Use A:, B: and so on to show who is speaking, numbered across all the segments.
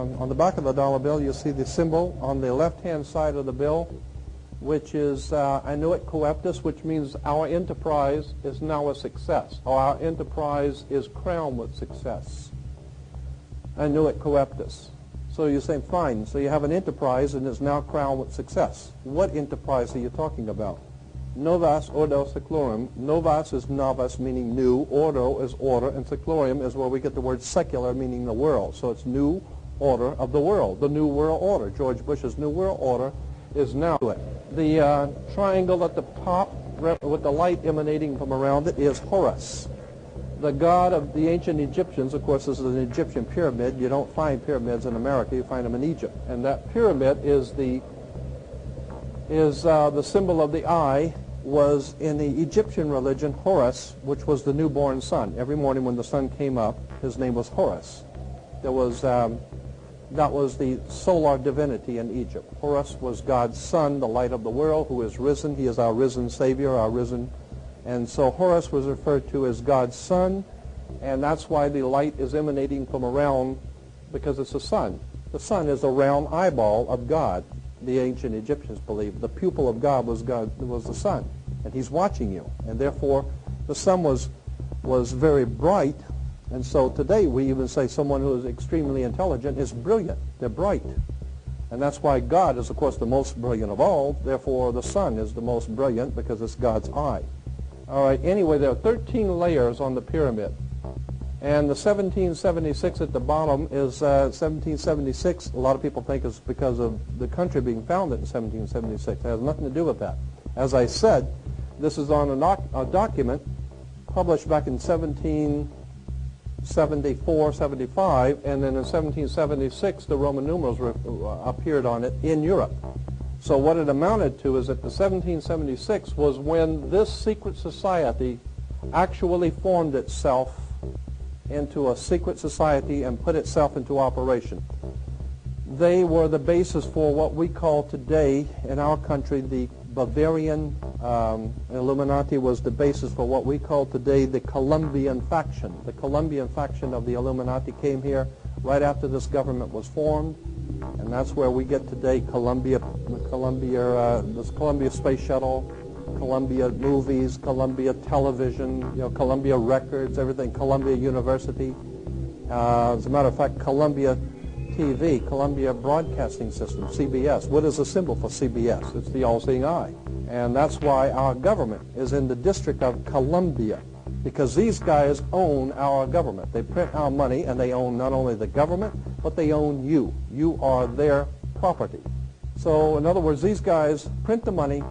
A: on the back of the dollar bill, you'll see the symbol on the left-hand side of the bill, which is Annuit Coeptus, which means our enterprise is now a success, or our enterprise is crowned with success. Annuit Coeptus. So you say, fine, so you have an enterprise and it's now crowned with success. What enterprise are you talking about? Novas ordo seclorum. Novas is novus, meaning new. Ordo is order, and seclorum is where we get the word secular, meaning the world. So it's new order of the world, the new world order. George Bush's new world order is now it. The triangle at the top with the light emanating from around it is Horus, the god of the ancient Egyptians. Of course, this is an Egyptian pyramid. You don't find pyramids in America. You find them in Egypt. And that pyramid is the symbol of the eye. Was in the Egyptian religion Horus, which was the newborn sun. Every morning when the sun came up, his name was Horus. There was that was the solar divinity in Egypt. Horus was God's son, the light of the world, who is risen. He is our risen Savior, our risen. And so Horus was referred to as God's son, and that's why the light is emanating from around, because it's the sun. The sun is a round eyeball of God. The ancient Egyptians believed the pupil of God was the sun, and he's watching you, and therefore the sun was very bright. And so today we even say someone who is extremely intelligent is brilliant. They're bright, and that's why God is, of course, the most brilliant of all. Therefore the sun is the most brilliant because it's God's eye. All right, anyway, there are 13 layers on the pyramid. And the 1776 at the bottom is 1776. A lot of people think it's because of the country being founded in 1776. It has nothing to do with that. As I said, this is on a document published back in 1774, 75, and then in 1776 the Roman numerals appeared on it in Europe. So what it amounted to is that the 1776 was when this secret society actually formed itself into a secret society and put itself into operation. They were the basis for what we call today in our country the Bavarian Illuminati. Was the basis for what we call today the Colombian faction. The Colombian faction of the Illuminati came here right after this government was formed, and that's where we get today Columbia Space Shuttle, Columbia Movies, Columbia Television, Columbia Records, everything, Columbia University. As a matter of fact, Columbia TV, Columbia Broadcasting System, CBS. What is the symbol for CBS? It's the all-seeing eye. And that's why our government is in the District of Columbia, because these guys own our government. They print our money, and they own not only the government, but they own you. You are their property. So, in other words, these guys print the money,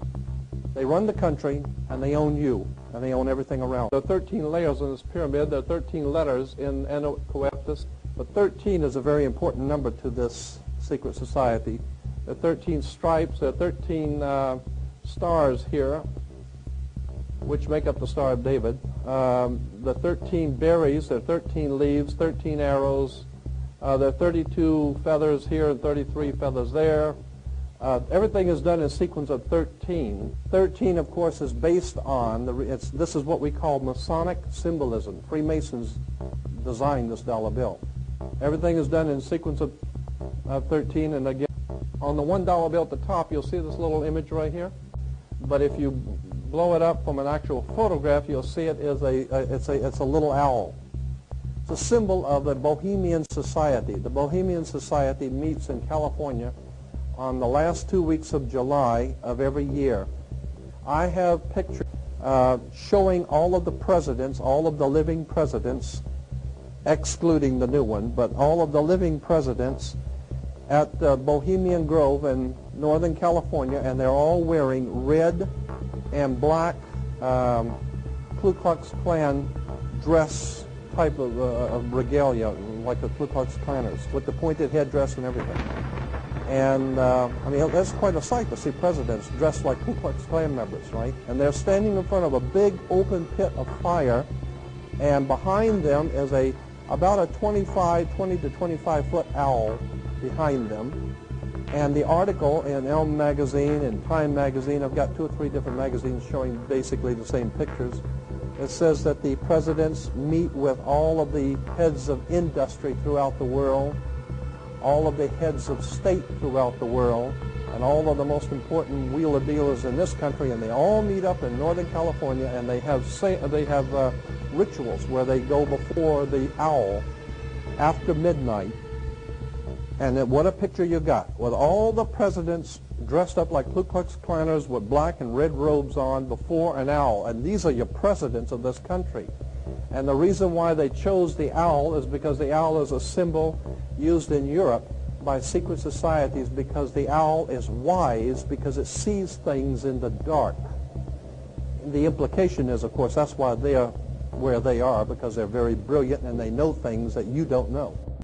A: they run the country, and they own you, and they own everything around. There are 13 layers in this pyramid. There are 13 letters in Annuit Coeptus, but 13 is a very important number to this secret society. There are 13 stripes. There are 13 stars here, which make up the Star of David. The 13 berries. There are 13 leaves, 13 arrows. There are 32 feathers here and 33 feathers there. Everything is done in a sequence of 13. 13, of course, is based on, this is what we call Masonic symbolism. Freemasons designed this dollar bill. Everything is done in a sequence of 13, and again, on the $1 bill at the top, you'll see this little image right here. But if you blow it up from an actual photograph, you'll see it is it's a little owl. It's a symbol of the Bohemian Society. The Bohemian Society meets in California on the last 2 weeks of July of every year. I have pictures showing all of the presidents, all of the living presidents, excluding the new one, but all of the living presidents at Bohemian Grove in Northern California, and they're all wearing red and black Ku Klux Klan dress type of regalia, like the Ku Klux Klanners, with the pointed headdress and everything. And, I mean, that's quite a sight to see presidents dressed like Ku Klux Klan members, right? And they're standing in front of a big open pit of fire, and behind them is about a 20 to 25-foot owl behind them. And the article in Elm Magazine and Time Magazine, I've got 2 or 3 different magazines showing basically the same pictures. It says that the presidents meet with all of the heads of industry throughout the world. all of the heads of state throughout the world, and all of the most important wheeler dealers in this country, and they all meet up in Northern California, and they have rituals where they go before the owl after midnight. And then what a picture you got, with all the presidents dressed up like Ku Klux Klanners with black and red robes on before an owl. And these are your presidents of this country. And the reason why they chose the owl is because the owl is a symbol used in Europe by secret societies, because the owl is wise, because it sees things in the dark. The implication is, of course, that's why they're where they are, because they're very brilliant and they know things that you don't know.